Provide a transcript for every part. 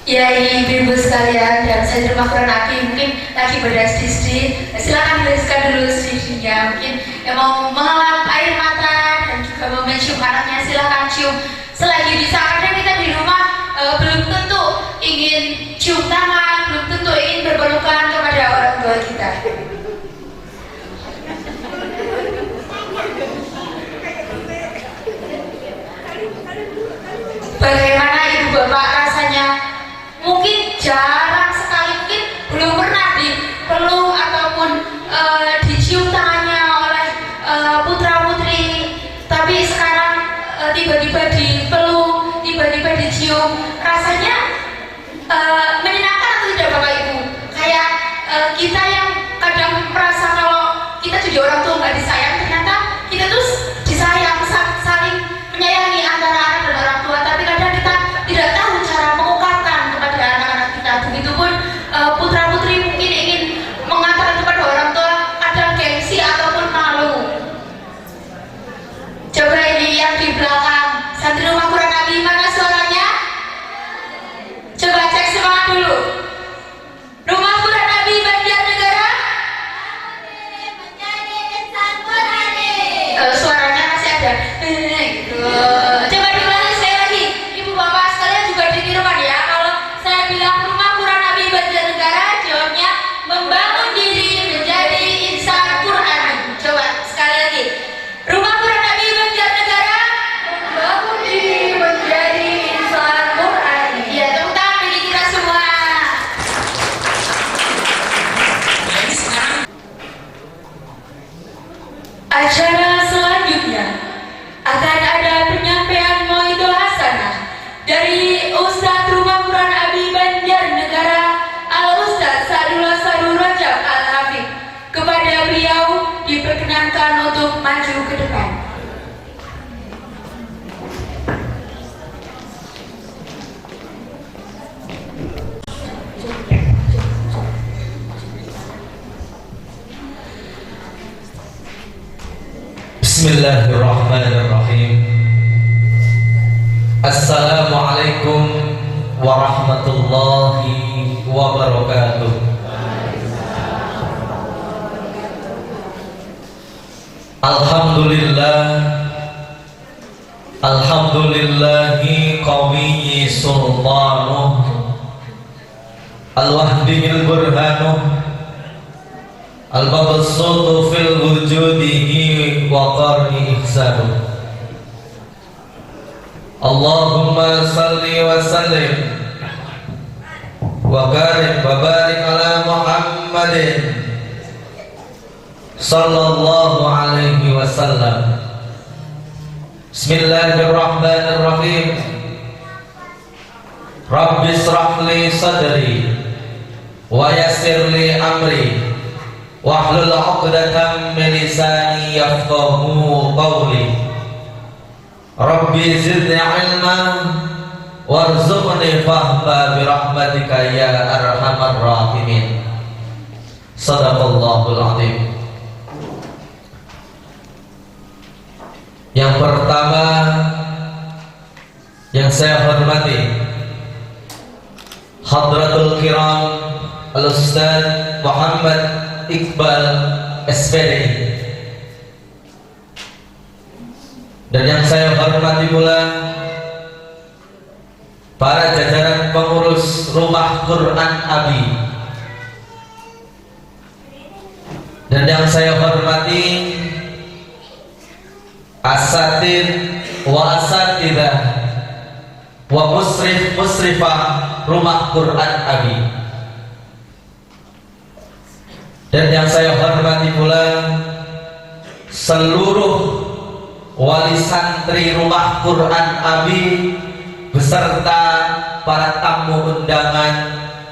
Ya, ibu-ibu sekalian, dan saya terima Quran Nabi mungkin lagi bersedih. Silakan tuliskan dulu sedihnya. Mungkin yang mau mengelap air mata dan juga mau mencium anaknya, silakan cium selagi bisa. Kadang kita di rumah belum tentu ingin cium tangan, belum tentu ingin berpelukan kepada orang tua kita. Bagaimana ibu bapak rasanya? Mungkin jarang sekali, mungkin belum pernah dipeluk ataupun dicium tangannya oleh putra putri, tapi sekarang tiba-tiba dipeluk, tiba-tiba dicium, rasanya menyenangkan atau tidak bapak ibu? Kayak kita yang kadang merasa kalau kita jadi orang tua nggak disayang, ternyata kita tuh disayang, saling menyayangi antara anak dan orang tua, tapi kadang kita tidak tahu cara mengungkapkan kepada anak-anak kita. Begitupun putra putri mungkin ingin mengatakan kepada orang tua, ada gengsi ataupun malu. Coba ini yang di belakang santri rumah Quran Nabi, mana suaranya? Coba cek semangat dulu. Rumah Quran Nabi Banjarnegara menjadi insan Qurani. Suaranya masih ada. Gitu. Coba diulangi sekali lagi. Ibu bapak sekalian juga ditirukan ya. Kalau saya bilang rumah Quran Nabi Banjarnegara, jawabnya membangun diri menjadi insan Qurani. Coba sekali lagi. Rumah Quran Nabi Banjarnegara membangun diri menjadi insan Qurani. Ya, tepuk tangan bagi kita semua. Acara selanjutnya akan ada penyampaian mauidhah hasanah dari Ustadz Rumah Quran Abi Banjarnegara Al-Ustadz Sa'dullah Sa'du Rajab Al-Hafidh. Kepada beliau diperkenankan untuk maju ke depan. Bismillahirrahmanirrahim. Assalamualaikum warahmatullahi wabarakatuh. Alhamdulillah, alhamdulillahi qawiyyi sultanuh, al-wahdiyil burhanuh, al-mabsutu fil wujudihi wa qarni ihsanuh. Allahumma salli wa sallim wa karim wa barik ala Muhammadin sallallahu alaihi wasallam. Bismillahirrahmanirrahim. Rabbi israh li sadri wa yassir li amri wahlul 'uqdatam min lisani yafqahu qawli. Rabbi zidni ilman warzuqni fahma birahmatika ya arhamar rahimin. Sadaqallahul azim. Yang pertama yang saya hormati Hadratul Kiram Al-Ustadz Muhammad Iqbal SPD, dan yang saya hormati pula para jajaran pengurus Rumah Quran Abi, dan yang saya hormati asatid wa asatidah wa musrifah Rumah Quran Abi, dan yang saya hormati pula seluruh wali santri Rumah Quran Abi beserta para tamu undangan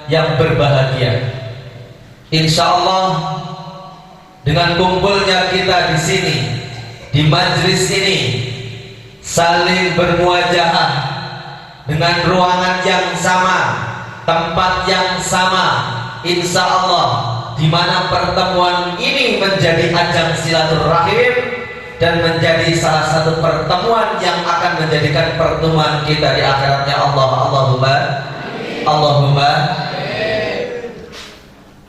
yang berbahagia. Insya Allah dengan kumpulnya kita di sini, di majlis ini, saling bermuajahah dengan ruangan yang sama, tempat yang sama, insya Allah di mana pertemuan ini menjadi ajang silaturahim dan menjadi salah satu pertemuan yang akan menjadikan pertemuan kita di akhiratnya Allah. Allahumma Allahumma.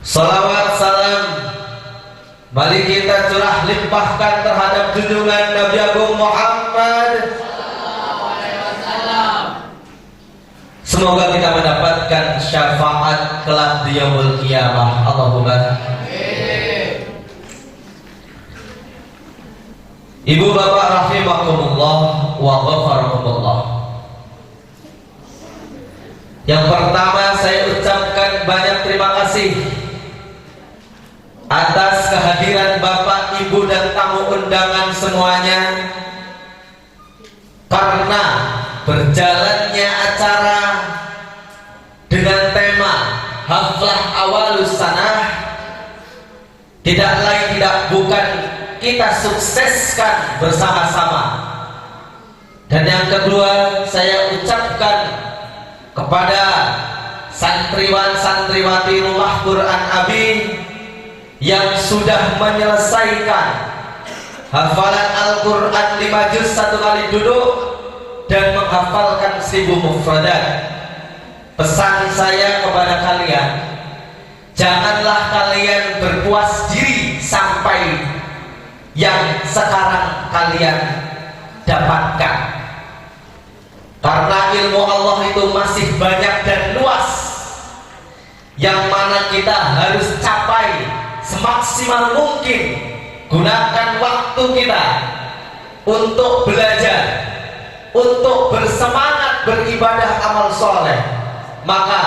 Salawat salam mari kita curah limpahkan terhadap junjungan Nabi Agung Muhammad. Semoga kita mendapatkan syafaat kelak di yaumul qiyamah. Allahumma. Ibu bapak rahimakumullah wa ghafarakumullah. Yang pertama saya ucapkan banyak terima kasih atas kehadiran bapak, ibu dan tamu undangan semuanya, karena berjalannya acara dengan tema Haflah Awalus Sanah tidak lain tidak bukan kita sukseskan bersama-sama. Dan yang kedua saya ucapkan kepada santriwan santriwati Rumah Quran Abi yang sudah menyelesaikan hafalan Al-Quran 5 juz 1 kali duduk dan menghafalkan 1000 mufradat. Pesan saya kepada kalian, janganlah kalian berpuas diri sampai yang sekarang kalian dapatkan, karena ilmu Allah itu masih banyak dan luas, yang mana kita harus capai semaksimal mungkin. Gunakan waktu kita untuk belajar, untuk bersemangat beribadah amal soleh. Maka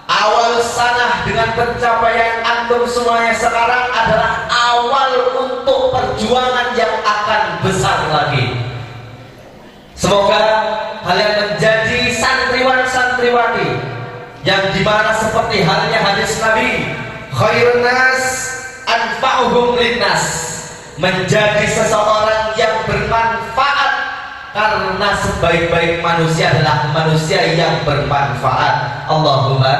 awal sanah dengan pencapaian antum semuanya sekarang adalah awal untuk perjuangan yang akan besar lagi. Semoga kalian menjadi santriwan santriwati yang dimana seperti halnya hadis Nabi, khairun nas anfa'uhum linnas, menjadi seseorang yang bermanfaat, karena sebaik-baik manusia adalah manusia yang bermanfaat. Allahumma.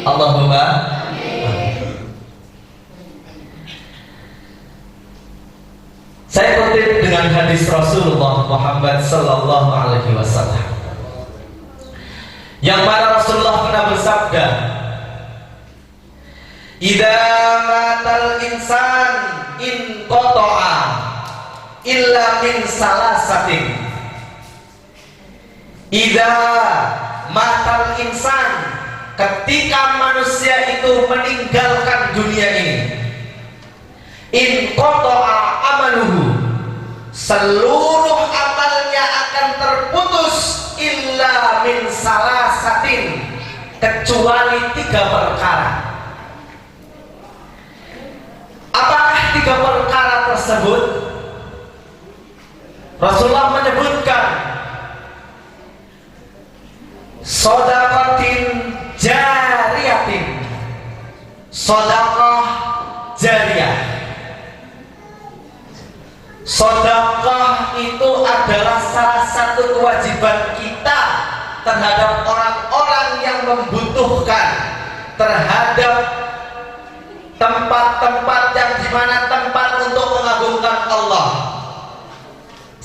Allahumma. Saya kutip dengan hadis Rasulullah Muhammad sallallahu alaihi wasallam, yang mana Rasulullah pernah bersabda, idza matal insan in qata'a illa min salasatin. Idza matal insan, ketika manusia itu meninggalkan dunia ini, in qata'a amaluhu, seluruh amalnya akan terputus, illa min salasatin, kecuali 3 perkara. Apakah 3 perkara tersebut? Rasulullah menyebutkan sedekatin jariyatin, sedekah jariyah. Sedekah itu adalah salah satu kewajiban kita terhadap orang-orang yang membutuhkan, terhadap tempat-tempat yang dimana tempat untuk mengagungkan Allah.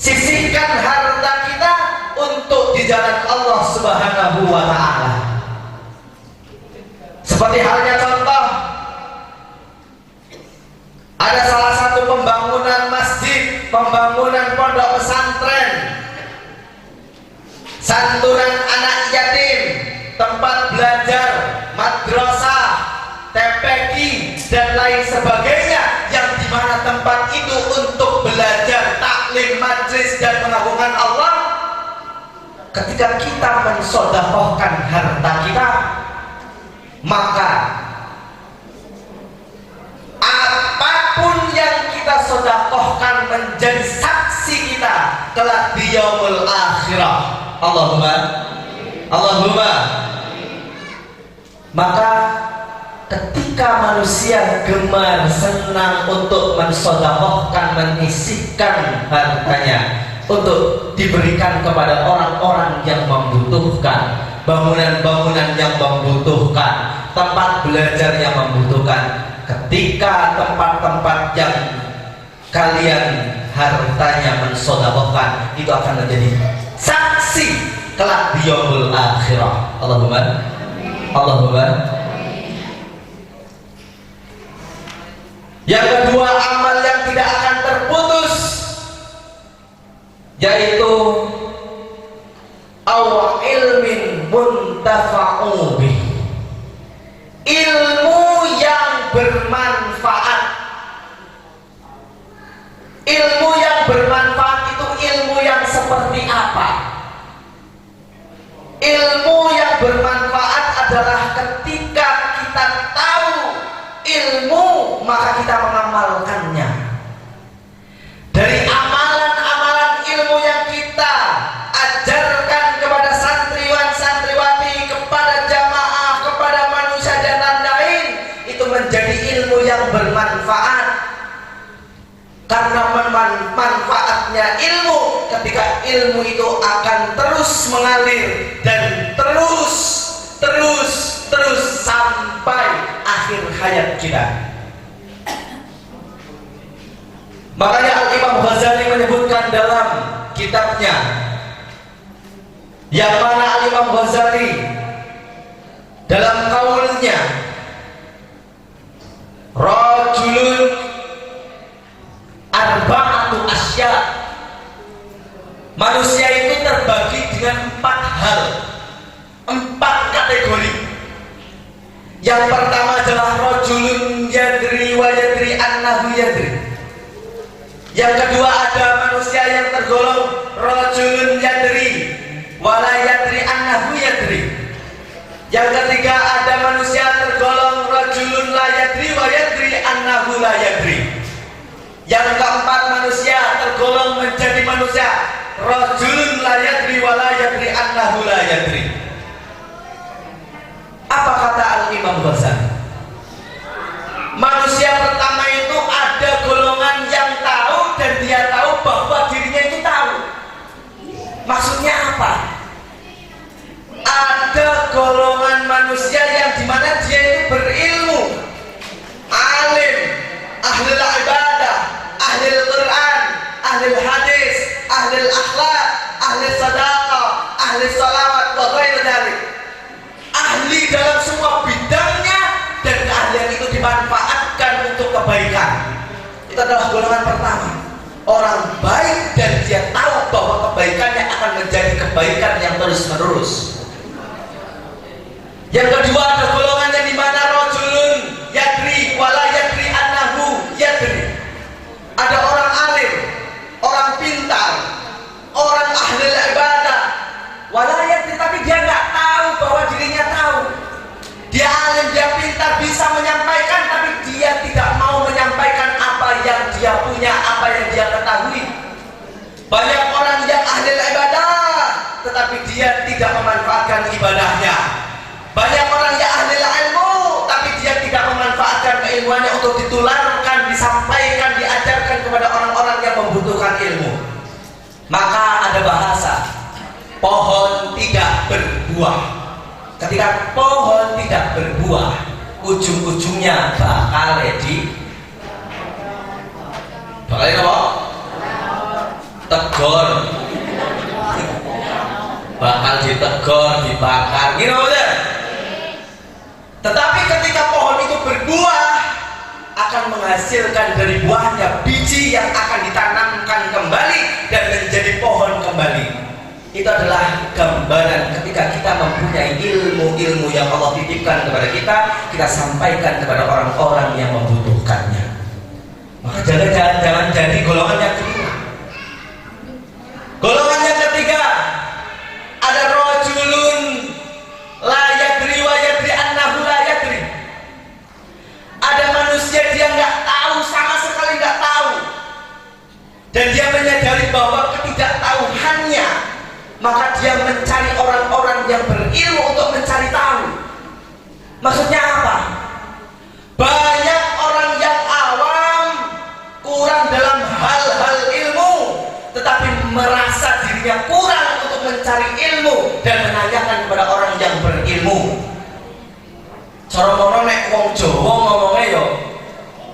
Sisihkan harta kita untuk di jalan Allah Subhanahu wa ta'ala. Seperti halnya contoh, ada salah satu pembangunan masjid, pembangunan pondok pesantren, santunan anak yatim, tempat belajar, madrasah, TPQ dan lain sebagainya, yang dimana tempat itu untuk belajar, taklim, majlis dan mengagungkan Allah. Ketika kita mensedekahkan harta kita, maka apapun yang kita sedekahkan menjadi saksi kita kelak di yaumul akhirah. Allahumma. Allahumma. Maka ketika manusia gemar senang untuk mensedekahkan, menyisihkan hartanya untuk diberikan kepada orang-orang yang membutuhkan, bangunan-bangunan yang membutuhkan, tempat belajar yang membutuhkan, ketika tempat-tempat yang kalian hartanya mensedekahkan itu akan menjadi saksi kelak di yaumul akhirah. Allahumma. Yang kedua, amal yang tidak akan terputus, yaitu aw ilmin muntafa'u bih, ilmu yang bermanfaat. Ilmu yang bermanfaat itu ilmu yang seperti apa? Ilmu yang bermanfaat adalah ketika kita tahu ilmu, maka kita mengamalkannya. Dari amalan-amalan ilmu yang kita ajarkan kepada santriwan-santriwati, kepada jamaah, kepada manusia dan lain, itu menjadi ilmu yang bermanfaat. Karena manfaatnya ilmu, ketika ilmu itu akan terus mengalir dan terus sampai akhir hayat kita. Makanya Al-Imam Ghazali menyebutkan dalam kitabnya, yang mana Al-Imam Ghazali dalam kaulnya, rajulun arba'atu asya, manusia itu terbagi dengan 4 hal, 4 kategori. Yang pertama adalah rajulun yadri wa yadri annahu yadri. Yang kedua ada manusia yang tergolong rajulun yadri wa la yadri annahu yadri. Yang ketiga ada manusia tergolong rajulun la yadri wa yadri annahu la yadri. Yang keempat, manusia tergolong menjadi manusia rajulun la yadri wa la yadri annahu la yadri. Apa kata Al-Imam Ghazali? Manusia pertama itu ada golongan yang tahu dan dia tahu bahwa dirinya itu tahu. Maksudnya apa? Ada golongan manusia yang dimana dia itu berilmu, alim, ahli ibadah, ahli Quran, ahli hadis, ahli akhlak, ahli sadaqah, ahli salawat, wa ghairu dzalik. Ahli dalam semua bidangnya, dan keahlian itu dimanfaatkan untuk kebaikan. Itu adalah golongan pertama, orang baik dan dia tahu bahwa kebaikannya akan menjadi kebaikan yang terus menerus. Yang kedua ada golongan yang dimana rajulun yadri wa la yadri annahu yadri. Ada orang alim, orang pintar, orang ahli ibadah, walayat, tapi dia nggak tahu bahwa dirinya tahu. Dia alim, dia pintar, bisa menyampaikan, tapi dia tidak mau menyampaikan apa yang dia punya, apa yang dia ketahui. Banyak orang yang ahli ibadah, tetapi dia tidak memanfaatkan ibadahnya. Banyak orang yang ahli ilmu, tapi dia tidak memanfaatkan keilmuannya untuk ditularkan, disampaikan, diajarkan kepada orang-orang yang membutuhkan ilmu. Maka ada bahasa, pohon tidak berbuah. Ketika pohon tidak berbuah, ujung-ujungnya bakal apa? Tegor. Bakal ditegor, dibakar, gitu aja. Tetapi ketika pohon itu berbuah, akan menghasilkan dari buahnya biji yang akan ditanamkan kembali dan menjadi pohon kembali. Itu adalah gambaran ketika kita mempunyai ilmu-ilmu yang Allah titipkan kepada kita, kita sampaikan kepada orang-orang yang membutuhkannya. Maka jangan jadi golongan yang kedua. Golongan yang ketiga ada rajulun la yadri wa yadri annahu la yadri. Ada manusia dia nggak tahu, sama sekali nggak tahu, dan dia menyadari bahwa ketidaktahuannya, maka dia mencari orang-orang yang berilmu untuk mencari tahu. Maksudnya apa? Banyak orang yang awam, kurang dalam hal-hal ilmu, tetapi merasa dirinya kurang untuk mencari ilmu dan menanyakan kepada orang yang berilmu. Cara ngono nek wong Jawa ngomongnya yo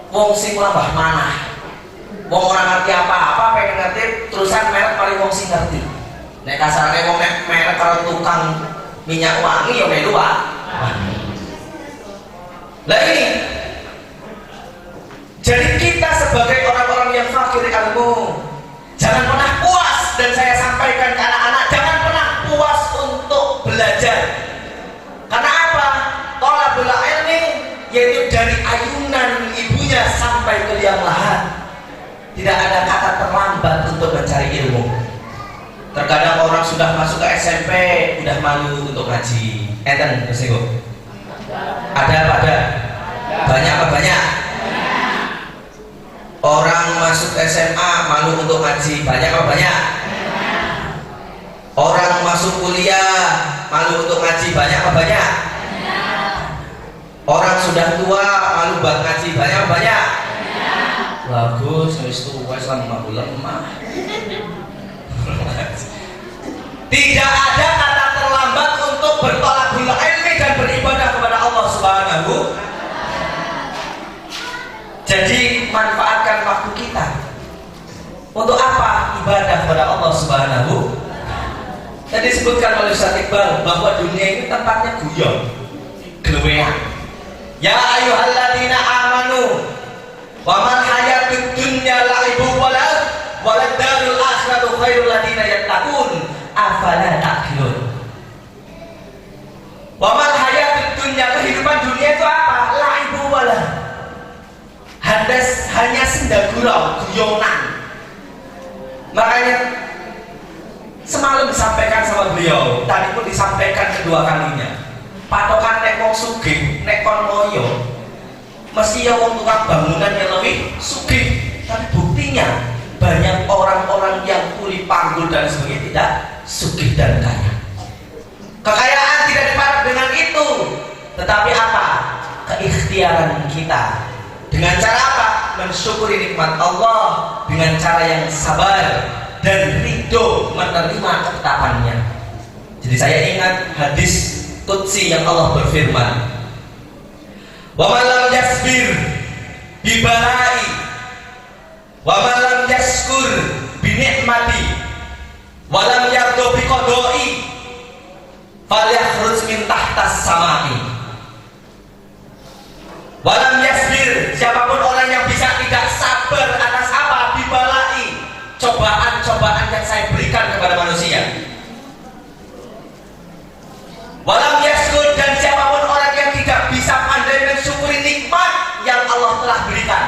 wong sing lambah manah. Wong ora ngerti apa-apa pengen ngerti terusan merek paling wong sing ngerti. Nek kasarane wong nek merek karo tukang minyak wangi ya melu Pak. Lah ini jadi kita sebagai orang-orang yang fakir ilmu jangan pernah puas, dan saya sampaikan ke anak-anak jangan pernah puas untuk belajar. Karena apa? Thalabul ilmi yaitu dari ayunan ibunya sampai ke liang lahat. Tidak ada kata terlambat untuk mencari ilmu. Terkadang orang sudah masuk ke SMP udah malu untuk ngaji. Enten resiko. Ada apa ada? Banyak apa banyak? Orang masuk SMA malu untuk ngaji. Banyak apa banyak? Orang masuk kuliah malu untuk ngaji. Banyak apa banyak? Orang sudah tua malu buat ngaji. Banyak apa banyak? Bagus, wis tuwa selama bulan lemah. Tidak ada kata terlambat untuk bertolakul ilmi dan beribadah kepada Allah Subhanahu. Jadi manfaatkan waktu kita. Untuk apa? Ibadah kepada Allah Subhanahu. Tadi disebutkan oleh Ustaz Iqbal bahwa dunia ini tempatnya guyon, gelewean. Ya ayyuhalladzina amanu wa man hayatud dunya la'ibu walad darul akhiratu khairul ladzina yattaqun afala ta'qilun. Wa man hayatud dunya, kehidupan dunia itu apa? La'ibu walad, hanya senda gurau, guyonan. Makanya semalam disampaikan sama beliau, tadi pun disampaikan kedua kalinya. Patokan nek wong sugih, nek kon moyo mesti ya wong tukang bangunan yang lebih sugih, tapi buktinya banyak orang-orang yang kuli panggul dan sebagainya tidak sugih dan kaya. Kekayaan tidak dipatok dengan itu, tetapi apa? Keikhtiaran kita. Dengan cara apa? Mensyukuri nikmat Allah dengan cara yang sabar dan ridho menerima ketetapannya. Jadi saya ingat hadis qudsi yang Allah berfirman, wa man lam yasbir bi balai wa man lam yashkur bi nikmati wa lam yardo bi qadai falyakhruj min tahtas samai. Wa lam yasbir, siapapun orang yang bisa tidak sabar atas apa? Bi balai, cobaan-cobaan yang saya berikan kepada manusia. Walam yaskur, dan siapapun orang yang tidak bisa pandai mensyukuri nikmat yang Allah telah berikan.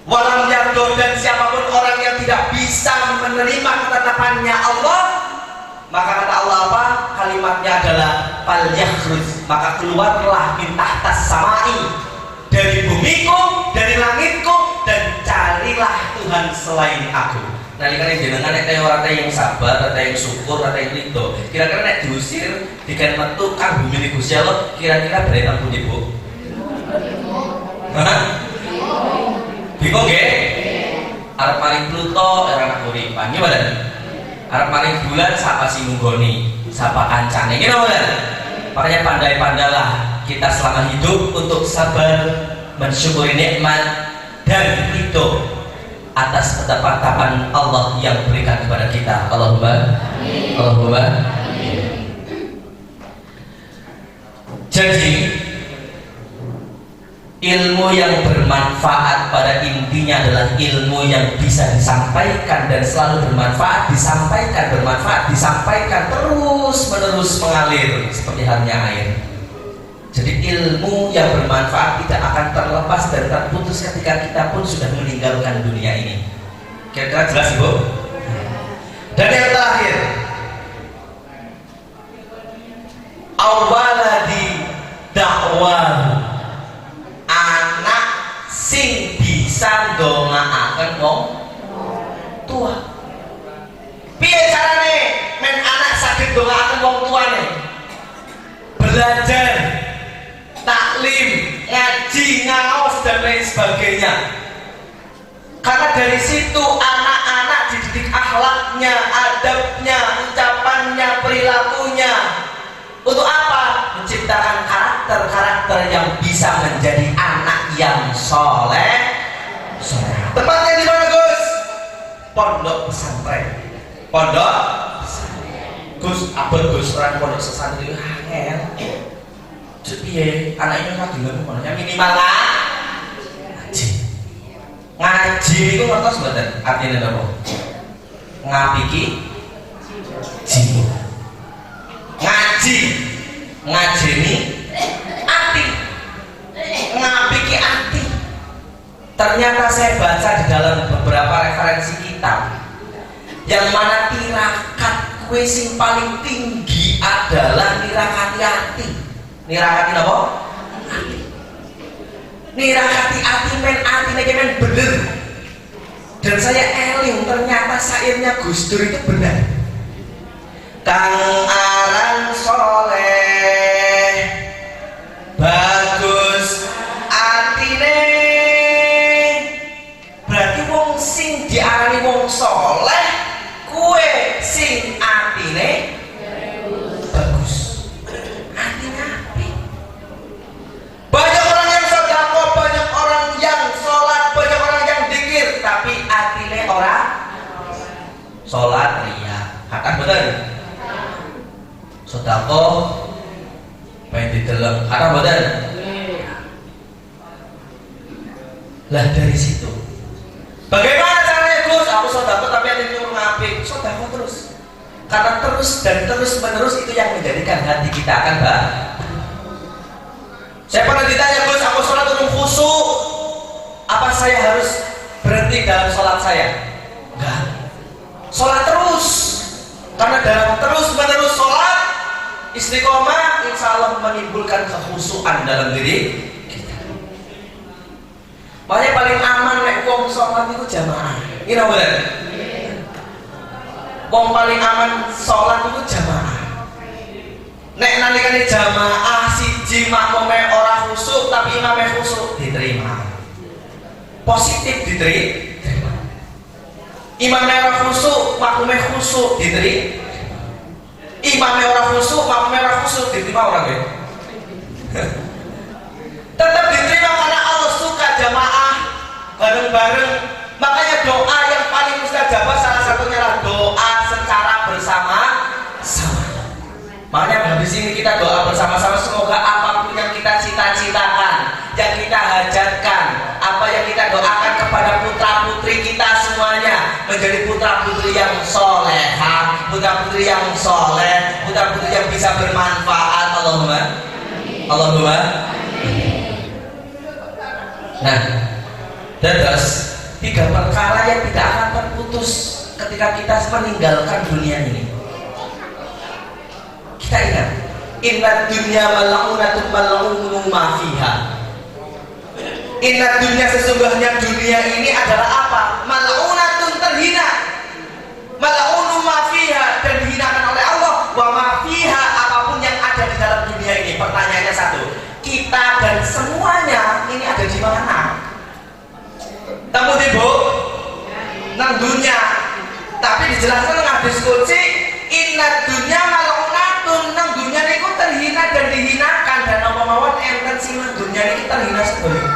Walam yardo, dan siapapun orang yang tidak bisa menerima ketetapannya Allah, maka kata Allah apa? Kalimatnya adalah fal yakhruj, maka keluarlah min tahtas samai, dari bumiku, dari langitku, dan carilah Tuhan selain aku. Nalika jenengan nek ora teh yang sabar, ora yang syukur, ora yang ridho. Kira-kira nek diusir dikan metu kang bumi ni Gusti Allah, kira-kira berarti ampun Ibu. Hah? Bingung nggih? Arep maring Pluto era anak uripan. Gimana? Arep maring bulan sapa sing nunggoni, sapa kancane. Gimana? Makanya pandai-pandalah kita selama hidup untuk sabar, mensyukuri nikmat dan ridho atas ketetapan Allah yang berikan kepada kita. Allahumma amin. Allahumma amin. Jadi ilmu yang bermanfaat pada intinya adalah ilmu yang bisa disampaikan dan selalu bermanfaat, disampaikan, bermanfaat, disampaikan, terus menerus mengalir seperti halnya air. Jadi ilmu yang bermanfaat tidak akan terlepas dan terputus ketika kita pun sudah meninggalkan dunia ini. Kira-kira jelas Ibu? Dan yang terakhir, awaladi dakwah, anak sing bisa ndongaaken wong tua. Piye carane men anak saged ndongaaken wong tuane? Belajar, taklim, ngaji, ngaos dan lain sebagainya. Karena dari situ anak-anak dididik akhlaknya, adabnya, ucapannya, perilakunya. Untuk apa? Menciptakan karakter-karakter yang bisa menjadi anak yang soleh. Tempatnya di mana Gus? Pondok pesantren. Pondok Gus, abot Gus orang pondok sesantri angel. Piye anaknya ora gelem ngono minimal ngaji. Ngaji niku ngertos mboten artine napa? Ngapiki jiwa. Ngaji ngajeni ati. Ngapiki ati. Ternyata saya baca di dalam beberapa referensi kitab yang mana tirakat kue sing paling tinggi adalah nirakati ati. Nirakati apa? Ati. Nirakati ati men bener. Dan saya eling ternyata syairnya Gus Dur itu benar. Kang aran soleh bagus atine. Berarti wong sing diarani wong soleh kue sing atine bagus. Artinya apa? Banyak orang yang sedekah, banyak orang yang sholat, banyak orang yang zikir, tapi atine orang sholat ria. Kata betul. Sedekah pengen dideleng. Kata betul. Lah dari situ bagaimana caranya Gus? Aku sedekah tapi ada nyuruh ngapik. Sedekah terus. Karena terus dan terus menerus itu yang menjadikan hati kita akan Saya pernah ditanya, Gus, aku sholat untuk khusyuk, apa saya harus berhenti dalam sholat saya? Enggak. Sholat terus. Karena dalam terus menerus sholat istiqomah insya Allah menimbulkan kekhusyukan dalam diri kita. Makanya paling aman nek wong sholat itu jamaah. Ini benar. Wong paling aman sholat itu jamaah. Nek nalikane jamaah siji makmume ora khusyuk tapi imame khusyuk diterima. Positif diterima. Imame ora khusyuk, makmume khusyuk diterima. Imame ora khusyuk, makmume ora khusyuk diterima orang ya. Tetap diterima karena Allah suka jamaah bareng-bareng. Makanya doa yang paling mustajabah salah satunya adalah doa secara bersama-sama. Makanya habis ini kita doa bersama-sama, semoga apapun yang kita cita-citakan, yang kita hajatkan, apa yang kita doakan kepada putra-putri kita semuanya menjadi putra-putri yang soleha, putra-putri yang soleh, putra-putri yang bisa bermanfaat. Allahumma. Nah, terus 3 perkara yang tidak akan terputus ketika kita meninggalkan dunia ini. Kita ingat, inna dunya mal'unatun mal'unu ma fiha. Inna dunya, sesungguhnya dunia ini adalah apa? Mal'unatun, terhina. Mal'unu ma fiha, dan dihinakan oleh Allah. Wa ma fiha, apapun yang ada di dalam dunia ini. Pertanyaannya satu, kita dan semuanya ini ada di mana? Tamu tibu nang dunia, tapi dijelaskan dengan hadis qudsi, inna dunya mal'unatun, nang dunia niku terhina dan dihinakan, dan apa mawon enten sing nang dunia niki terhina sebelum.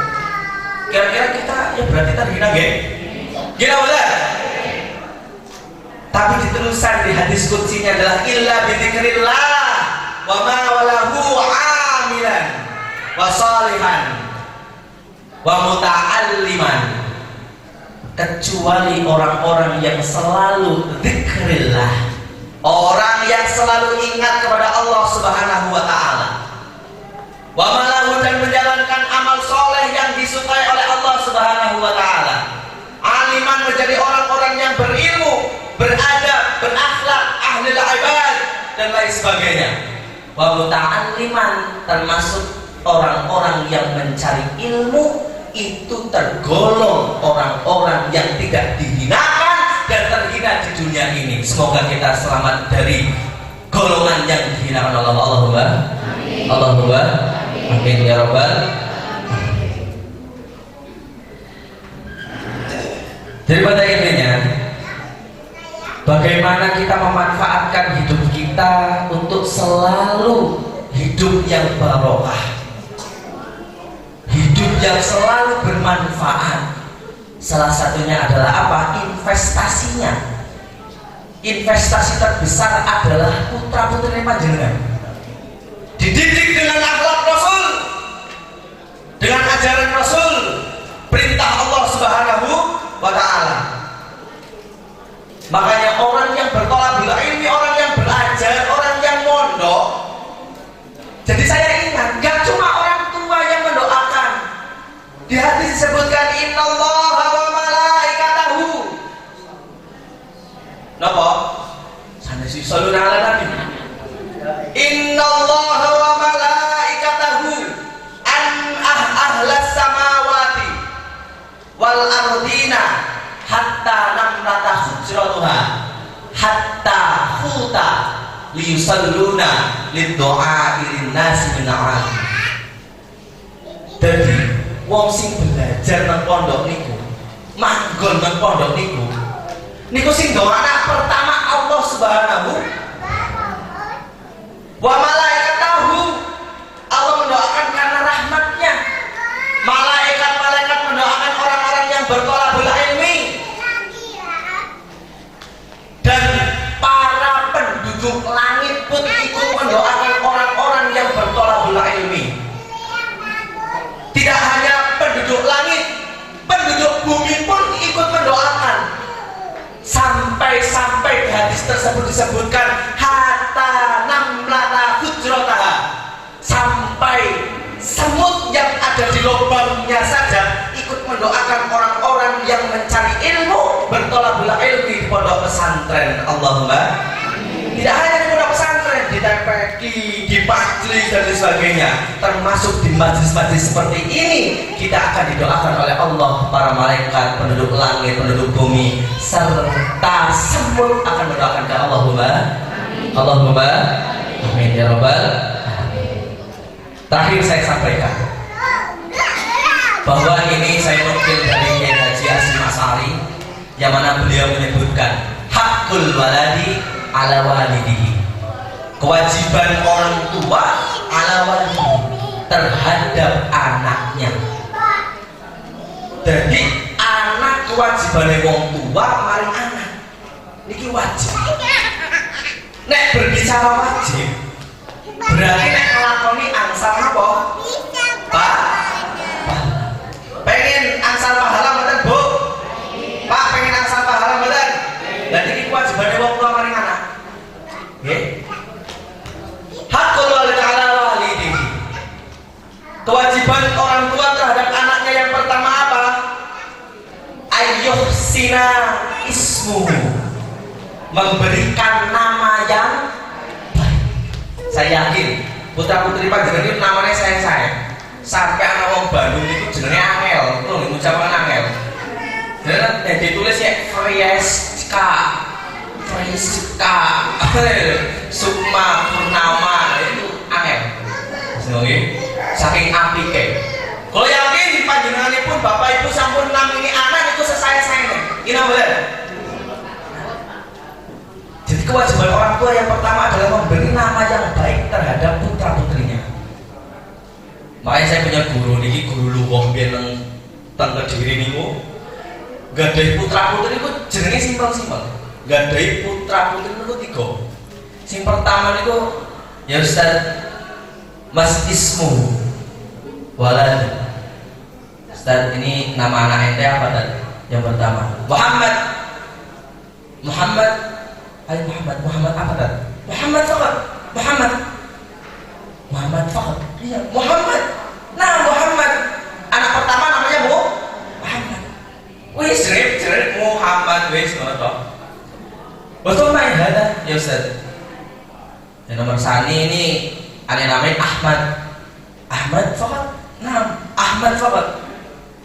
Kira-kira kita ya berarti terhina nggih? Gila betul? Tapi diterusan di hadis qudsinya adalah illa bi dzikrillah wa ma walahu amilan wa salihan wa muta'alliman, kecuali orang-orang yang selalu dzikrillah, orang yang selalu ingat kepada Allah Subhanahu wa taala, wa malahu, dan menjalankan amal soleh yang disukai oleh Allah Subhanahu wa taala, aliman, menjadi orang-orang yang berilmu, beradab, berakhlak, ahli ibad dan lain sebagainya, wa muta'alliman, termasuk orang-orang yang mencari ilmu, itu tergolong orang-orang yang tidak dihinakan dan terhina di dunia ini. Semoga kita selamat dari golongan yang dihinakan oleh Allah. Allahumma amin ya rabbal. Jadi pada intinya, bagaimana kita memanfaatkan hidup kita untuk selalu hidup yang barokah, hidup yang selalu bermanfaat. Salah satunya adalah apa? Investasinya. investasi terbesar adalah putra putri panjenengan. Dididik dengan akhlak Rasul, dengan ajaran Rasul, perintah Allah Subhanahu wa Ta'ala. Makanya orang yang bertolabul ilmi, orang yang belajar, orang yang mondok. Jadi saya ingat, gak cuma orang tua yang mendoakan. Di hadis disebutkan innallaha wa malaikatahu. Napa? Sanes sallallahu ala nabi. Innallaha wa malaikatahu ahlas samawati wal ardina hatta namlata hujratuha hatta huta liyusalluna liddu'a ilin nasi mina'ad. Jadi wong sing belajar nang pondok niku, manggon nang pondok niku sing doana pertama Allah Subhanahu wa malaikatahu. Allah mendoakan karena rahmatnya. Malaikat-malaikat mendoakan orang-orang yang bertolabul ilmi. Dan para penduduk langit pun ikut mendoakan orang-orang yang bertolabul ilmi. Tidak hanya penduduk langit, penduduk bumi pun ikut mendoakan. Sampai di hadis tersebut disebutkan hatta namlata hujrataha, sampai semut yang ada di lubangnya saja ikut mendoakan orang-orang yang mencari ilmu, bertolabul ilmi di pondok pesantren. Allahumma. Tidak hanya di pondok pesantren, di TPQ, di majelis dan sebagainya, termasuk di majelis-majelis seperti ini, kita akan didoakan oleh Allah, para malaikat, penduduk langit, penduduk bumi, serta semut akan mendoakan ke Allahumma. Allahumma amin ya rabbal alamin. Terakhir saya sampaikan bahwa ini saya nukil dari Kiai Haji Hasyim Asy'ari, yang mana beliau menyebutkan hakul waladi ala walidihi, kewajiban orang tua ala walidihi, terhadap anaknya. Jadi anak kewajibannya wong tua maring anak niki wajib. Nek berbicara wajib berarti nek ngelakoni angsal apa? Pak, pengen angsal pahala mboten Bu? Pak pengen angsal pahala mboten? Berarti iki kewajibannya wong tua maring anak. Nggih. Hakul walid ala walidihi. Kewajiban orang tua terhadap anaknya yang pertama apa? Ayyuhsina ismu, memberikan nama yang baik. Saya yakin putra putri panjenengan itu namanya sayang-sayang. Sampai anak wong Bandung itu jenenge Angel, tuh ngucapkan Angel. Dan ditulis ya Frieska, Sukma Purnama, itu Angel. Oke, saking apike. Kalau yakin panjenenganipun bapak ibu sampun namini anak itu sesayang-sayangnya. Ini boleh. Jadi kewajiban orang tua yang pertama adalah memberi nama yang baik terhadap putra putrinya. Makanya saya punya guru niki, guru luwung biyen nang teng Kediri niku. Gadai putra putri niku jenenge simpel-simpel. Gadai putra putri niku 3. Sing pertama niku ya Ustaz, Mas Ismu walad. Ustaz, ini nama anak ente apa tadi? Yang pertama Muhammad. Ayo Muhammad apa tadi? Muhammad Fakat. Iya, Muhammad. Nah, Muhammad. Anak pertama namanya Muhammad. Wis jerep Muhammad wis ngono to. Betul main ada ya Ustaz. Yang nomor sani ini ada namanya Ahmad Fakat. Nah, Ahmad Fakat.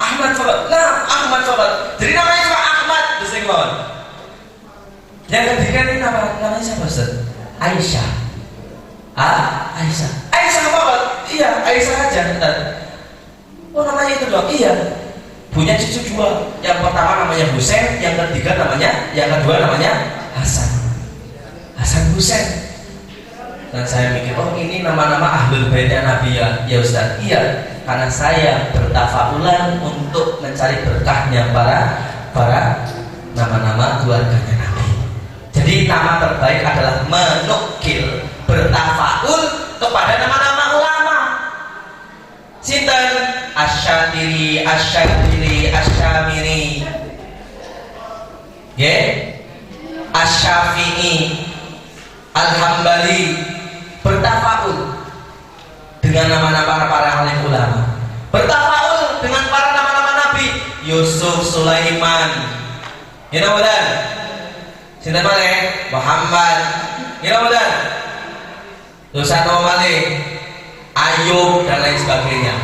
Nah, Ahmad Fakat. Jadi namanya cuma Ahmad, terus gimana? Yang ketiga ini namanya siapa Ustaz? Aisyah. Aisyah Fakat. Iya, Aisyah aja. Oh, namanya itu doang. Iya. Punya cucu 2. Yang pertama namanya Husain, yang kedua namanya Hasan Husain. Dan saya mikir, oh ini nama-nama ahlul baitnya Nabi ya Ustaz. Iya, karena saya bertafaulan untuk mencari berkahnya para nama-nama keluarganya Nabi. Jadi nama terbaik adalah menukil, bertafaul kepada nama-nama ulama. Sinten Asy-Syatiri, Asy-Syatiri, Asy-Syamiri, Asy-Syafi'i, Al-Hambali, bertafaul dengan nama-nama para alim ulama, bertafaul dengan para nama-nama nabi. Yusuf, Sulaiman, benar? Sinten malih? Muhammad, benar? Lusano malih, Ayub dan lain sebagainya.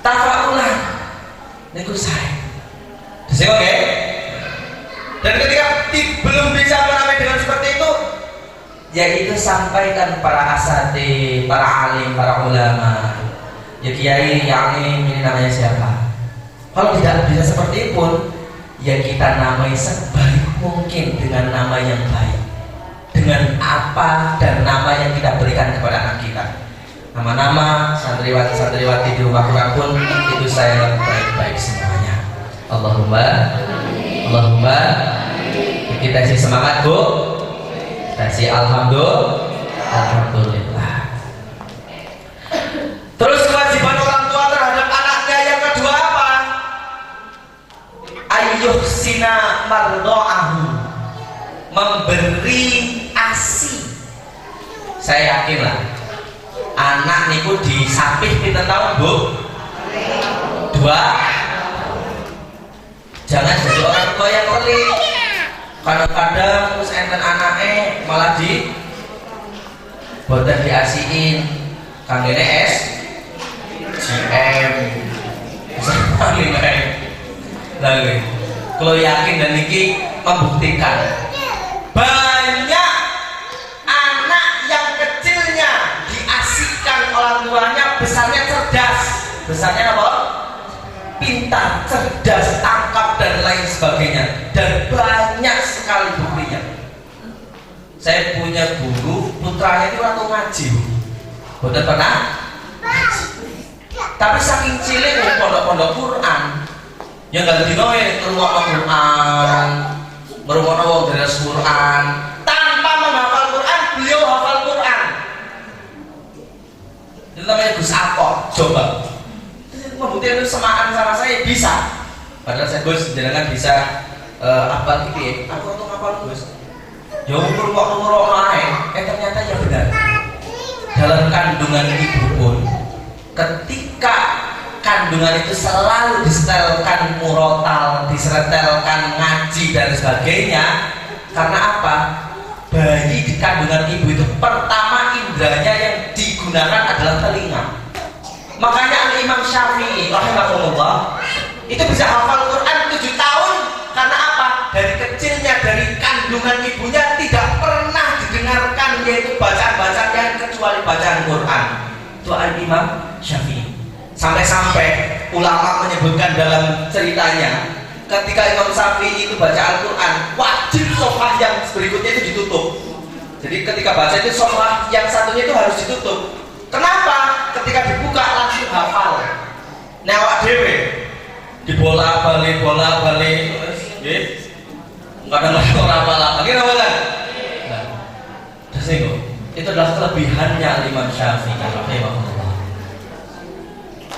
Tafaulan niku saya. Oke? Dan ketika belum bisa menamai dengan seperti itu, yaitu sampaikan para asatidz, para alim, para ulama. Ya kiai, yang ini namanya siapa? Kalau tidak bisa seperti itu pun, ya kita namai sebaik mungkin dengan nama yang baik, dengan apa dan nama yang kita berikan kepada anak kita. Nama-nama santriwati di rumah Quran pun itu saya baik-baik semuanya. Allahumma kita isi semangat Bu, kita isi alhamdulillah. Terus kewajiban orang tua terhadap anaknya yang kedua apa? Ayyuhsina mardo'ahu, memberi ASI. Saya yakin lah anak niku disapih pinten tahun Bu? 2. Jangan jadi orang tua yang pelit. Kadang-kadang terus enten anaknya malah di boten diasiin kanggene SGM lagi. Kalau yakin dan niki membuktikan banyak anak yang kecilnya diasihkan orang tuanya, besarnya cerdas, besarnya apa? Pintar, cerdas, tangkap dan lain sebagainya, dan banyak sekali buktinya. Saya punya guru, putranya itu waktu ngaji, betul pernah ngaji. Tapi saking cilik pondok-pondok Quran, yang nggak dinoe ngrungokno Quran, ngrungokno wong deres Quran, tanpa menghafal Quran, beliau hafal Quran. Itu namanya Gus Akor, coba. Membuktikan itu semaan sama saya bisa. Padahal saya Gus jangan bisa apa gitu ya. Aku untuk ngapal Gus. Ya umur ae. Ternyata ya benar. Dalam kandungan ibu pun, ketika kandungan itu selalu disetelkan murotal, disetelkan ngaji dan sebagainya. Karena apa? Bayi di kandungan ibu itu pertama indranya yang digunakan adalah telinga. Makanya Imam Syafi'i rahimahullah itu bisa hafal Quran 7 tahun. Karena apa? Dari kecilnya, dari kandungan ibunya tidak pernah didengarkan yaitu bacaan-bacaan kecuali bacaan Quran. Itu Imam Syafi'i. Sampai-sampai ulama menyebutkan dalam ceritanya, ketika Imam Syafi'i itu baca Al-Quran, wajib sofah yang berikutnya itu ditutup. Jadi ketika baca itu sofah yang satunya itu harus ditutup. Kenapa? Ketika dibuka langsung hafal. Newak dewe dibola-balik kadang-kadang orang hafal lagi kan? Itu adalah kelebihannya Imam Syafi'i rahimahullah.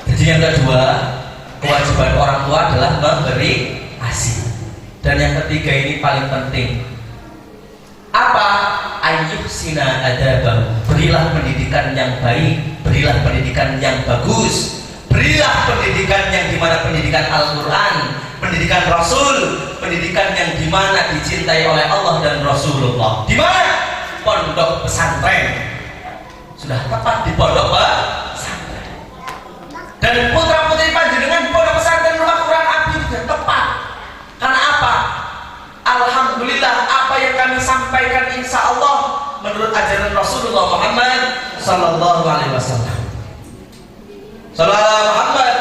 Jadi yang kedua, kewajiban orang tua adalah memberi ASI. Dan yang ketiga ini paling penting. Apa? Ayyuhsina adabahu, berilah pendidikan yang baik, berilah pendidikan yang bagus, berilah pendidikan yang dimana pendidikan Al-Quran, pendidikan Rasul, pendidikan yang dimana dicintai oleh Allah dan Rasulullah. Di mana? Pondok pesantren. Sudah tepat di pondok pesantren. Dan putra putri panjenengan di pondok pesantren Rumah Quran Abdi sudah tepat. Karena apa? Alhamdulillah apa yang kami sampaikan insya Allah menurut ajaran Rasulullah Muhammad Sallallahu Alaihi Wasallam. Sallallahu Muhammad.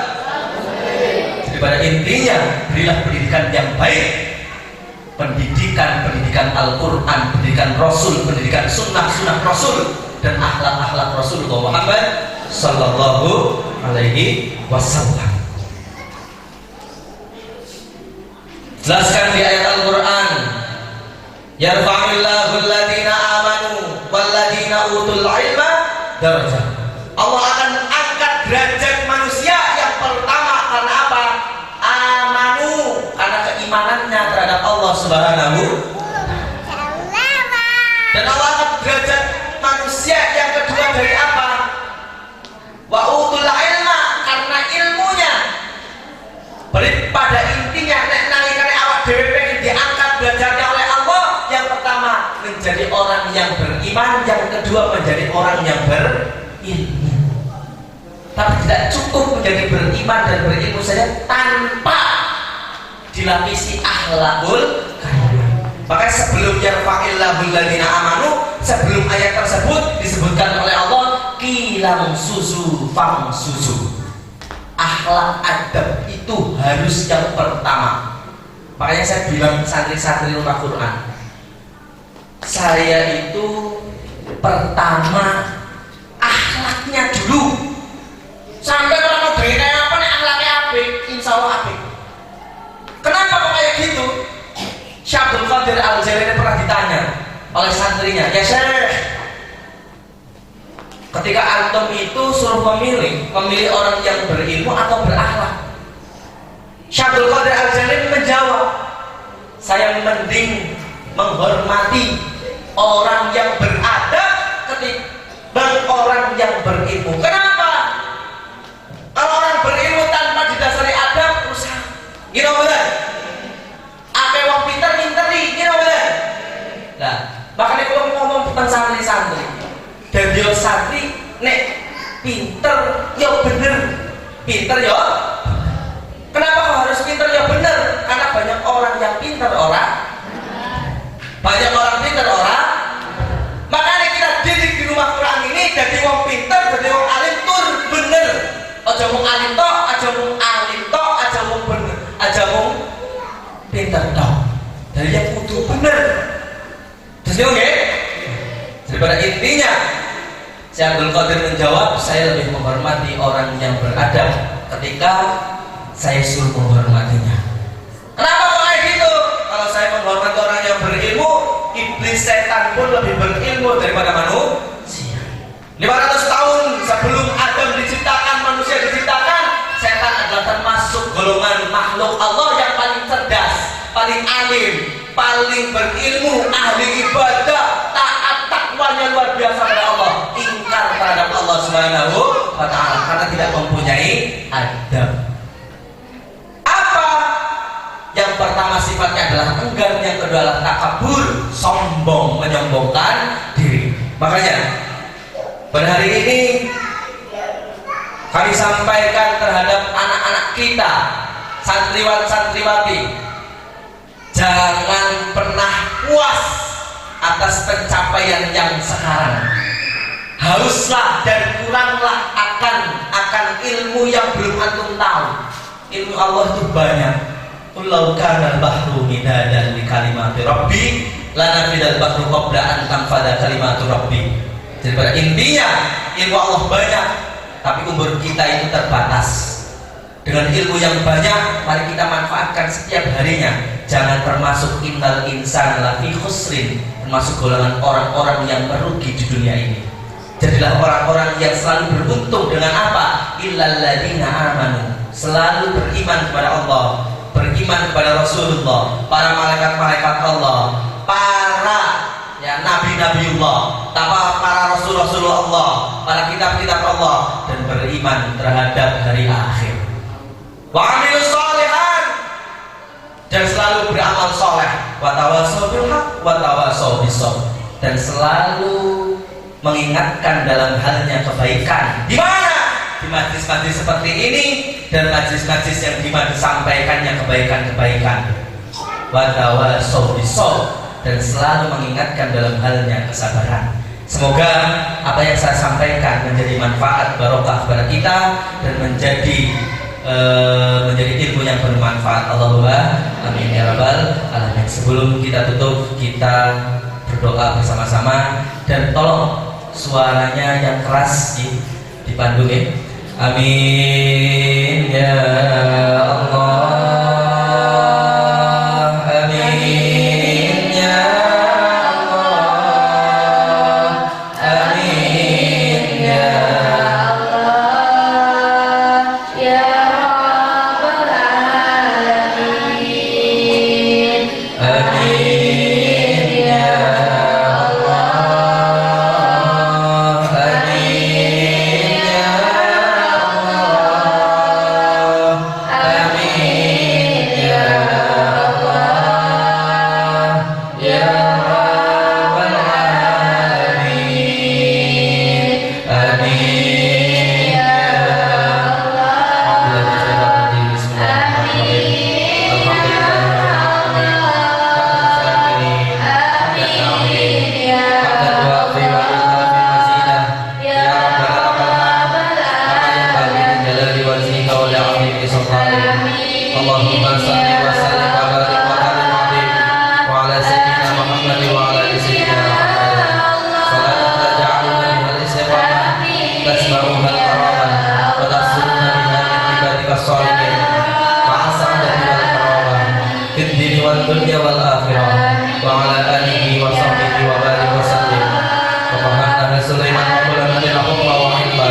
Jadi pada intinya berilah pendidikan yang baik, pendidikan Al-Quran, pendidikan Rasul, pendidikan sunnah Rasul dan akhlak Rasulullah Muhammad Sallallahu Alaihi Wasallam. Jelaskan di ayat Al-Quran Yarfa'illahu alladziina aamanu walladziina utul ilma darajat. Allah akan angkat derajat manusia yang pertama karena apa? Amanu, karena keimanannya terhadap Allah Subhanahu. Dan Allah akan derajat manusia yang kedua dari apa? Wa utul ilma, karena ilmunya. Pada intinya nek nalikane awak dhewe pengen diangkat derajatnya oleh Allah, yang pertama menjadi orang yang beriman, yang kedua menjadi orang yang berilmu. Tapi tidak cukup menjadi beriman dan berilmu saja tanpa dilapisi akhlakul karimah. Maka sebelum yarfa'illahu alladziina amanu, sebelum ayat tersebut disebutkan oleh Allah kilam susu fam susu. Akhlak adab itu harus yang pertama. Makanya saya bilang santri-santri rumah Quran, saya itu pertama akhlaknya dulu. Sampai orang mau gaya kayak apa nih akhlaknya apik, insya Allah apik. Kenapa kok kayak gitu? Syekh Abdul Qadir Al-Jailani pernah ditanya oleh santrinya, ya Syekh, ketika antum itu suruh memilih orang yang berilmu atau berakhlak, Syekh Abdul Qadir Al-Jailani menjawab, saya mending menghormati orang yang beradab ketimbang orang yang berilmu. Kenapa? Kalau orang berilmu tanpa didasari adab rusak. Gino bener. Ake wong pinter nginteri, gino bener. Nah, makanya kalau ngomong tentang santri-santri, dan dia santri nek pinter ya bener. Pinter ya. Kenapa kok harus pinter ya bener? Karena banyak orang yang pinter orang. Banyak orang pinter orang. Makanya kita didik di rumah Quran ini jadi wong pinter, jadi wong alim tur bener. Aja mung alim tok, aja mung alim tok, aja mung bener, aja mung pinter tok. Dari yang kudu bener. Terus nggih? Daripada intinya, Syekh Abdul Qadir menjawab, saya lebih menghormati orang yang beradab ketika saya suruh menghormatinya. Kenapa kok kayak gitu? Kalau saya menghormati orang yang berilmu, iblis setan pun lebih berilmu daripada manusia. 500 tahun sebelum Adam diciptakan, manusia diciptakan, setan adalah termasuk golongan makhluk Allah yang paling cerdas, paling alim, paling berilmu, ahli ibadah, taat, takwanya luar biasa pada Allah, ingkar terhadap Allah Subhanahu wa ta'ala karena tidak mempunyai adab. Apa? Yang pertama sifatnya adalah enggan, yang kedua adalah takabur, sombong, menyombongkan diri. Makanya pada hari ini kami sampaikan terhadap anak-anak kita, santriwan-santriwati, jangan pernah puas atas pencapaian yang sekarang. Hauslah dan kuranglah akan ilmu yang belum antum tahu. Ilmu Allah itu banyak. Qul kana al-bahru midadan li kalimati rabbi lanafidal bahru qabla an tanfada kalimatu rabbi. Jadi pada intinya ilmu Allah banyak, tapi umur kita itu terbatas. Dengan ilmu yang banyak, mari kita manfaatkan setiap harinya. Jangan termasuk innal insana lafi khusrin, termasuk golongan orang-orang yang merugi di dunia ini. Jadilah orang-orang yang selalu beruntung dengan apa? Illal ladzina amanu, selalu beriman kepada Allah, beriman kepada Rasulullah, para malaikat-malaikat Allah, para nabi-nabiullah, para rasul-rasulullah Allah, para kitab-kitab Allah, dan beriman terhadap hari akhir. Wa amilus sholihan, dan selalu beramal soleh. Wa tawassaw bil haqq wa tawassaw bis sabr, dan selalu mengingatkan dalam halnya kebaikan. Di mana? Di majlis-majlis seperti ini dan majlis-majlis yang dimana disampaikannya kebaikan-kebaikan. Wa tawassaw bis sabr, dan selalu mengingatkan dalam halnya kesabaran. Semoga apa yang saya sampaikan menjadi manfaat barokah kepada kita dan menjadi ilmu yang bermanfaat. Allahumma amin ya rabbal alamin. Sebelum kita tutup, kita berdoa bersama-sama, dan tolong suaranya yang keras dipandu ya. Amin ya Allah. Amin ya عظيم سلطانه اللهم صل وسلم وبارك وكرم عظيم وعلى سيدنا محمد وعلى ال سيدنا محمد صلاة تجعلنا بها الاستقامة تسمعها الكرامة وتحصلنا بها من عبادك الصالحين مع السعادة والكرامة في الدين والدنيا والآخرة وعلى آله وصحبه وبارك وسلم وفهمنا سليمان وقلنا لنحكم وحلما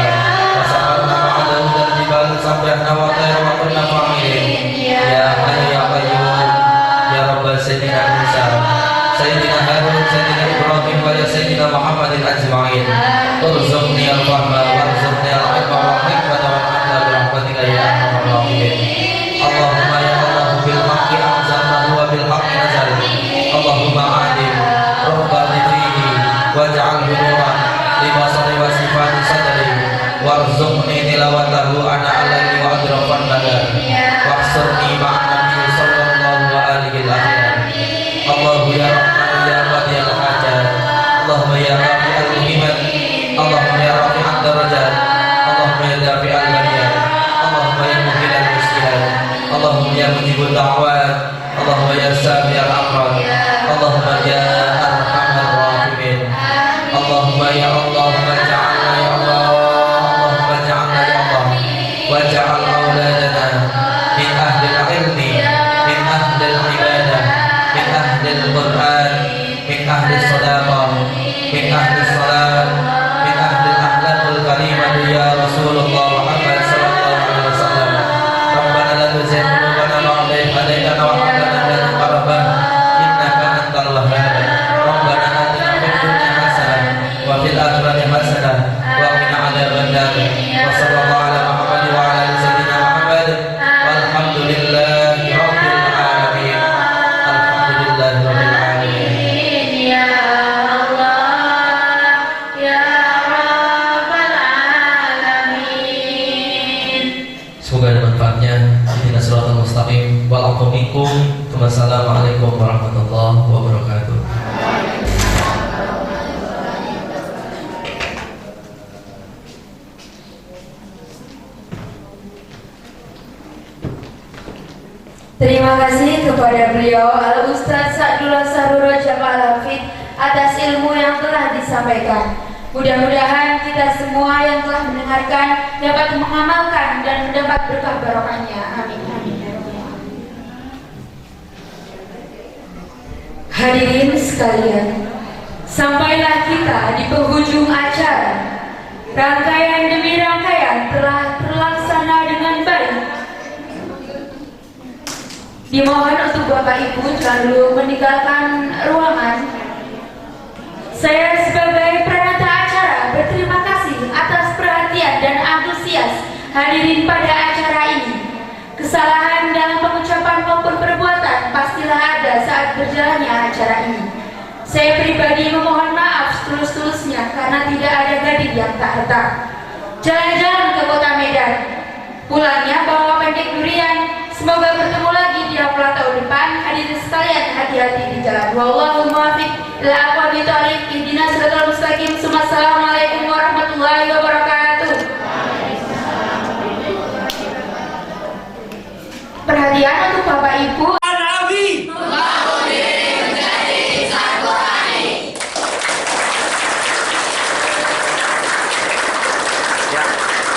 وسخرنا مع داود الجبال سبحنا وطير وكنا فاعلين يا حي يا قيوم يا رب سيدنا موسى سيدنا هارون سيدنا إبراهيم ويا سيدنا محمد أجمعين ارزقني الفهم وارزقني العلم والحكمة والعدل برحمتك يا أرحم الراحمين اللهم يا الله بالحق أنزلته وبالحق نزل اللهم عادل ربنا فيه واجعله نورا لبصري وصفات صدري وارزقني تلاوته أناء الليل وأطراف النهار واحشرني مع النبي صلى الله عليه وسلم الله يا رحمن يا قاضي الحاجات اللهم يا رافع الهمم اللهم يا رافع الدرجات اللهم يا دافع البريات اللهم يا مهل المشكلات اللهم يا مجيب الدعوات اللهم يا سامع الأمراض اللهم يا أرحم الراحمين اللهم يا اللهم اجعلنا يا الله اللهم اجعلنا يا الله واجعل أولادنا من أهل العلم من أهل العبادة من أهل القرآن من أهل الصداقة من أهل الصلاة من أهل الأخلاق الكريمة يا رسول الله محمد صلى الله عليه وسلم ربنا لا تزغ قلوبنا بعد إذ هديتنا وهب لنا من لدنك رحمة إنك أنت الوهاب ربنا آتنا في الدنيا حسنة وفي الآخرة حسنة وقنا عذاب النار وصلى الله على محمد وعلى آل سيدنا محمد والحمد لله رب العالمين الحمد لله رب العالمين. Ya Allah ya Rabbal Alamin. Semoga ada manfaatnya. Ihdinas siratal mustaqim. Wassalamualaikum warahmatullahi wabarakatuh. Terima kasih kepada beliau Al-Ustaz Sa'dullah Saruro Jamal Hafid atas ilmu yang telah disampaikan. Mudah-mudahan kita semua yang telah mendengarkan dapat mengamalkan dan mendapat berkah barokahnya. Amin. Amin. Hadirin sekalian, sampailah kita di penghujung acara. Rangkaian demi rangkaian telah terlaksana dengan baik. Dimohon untuk Bapak Ibu jangan dulu meninggalkan ruangan. Saya sebagai peranata acara berterima kasih atas perhatian dan antusias hadirin pada acara ini. Kesalahan dalam pengucapan maupun perbuatan pastilah ada saat berjalannya acara ini. Saya pribadi memohon maaf setulus-tulusnya karena tidak ada gading yang tak retak. Jalan-jalan ke kota Medan, pulangnya bawa pendek durian. Semoga bertemu lagi di Raffla tahun depan. Hadirin sekalian, hati-hati di jalan. Wallahu muwaffiq ila aqwamit thoriq. Ihdinas siratal mustaqim. Assalamualaikum warahmatullahi wabarakatuh.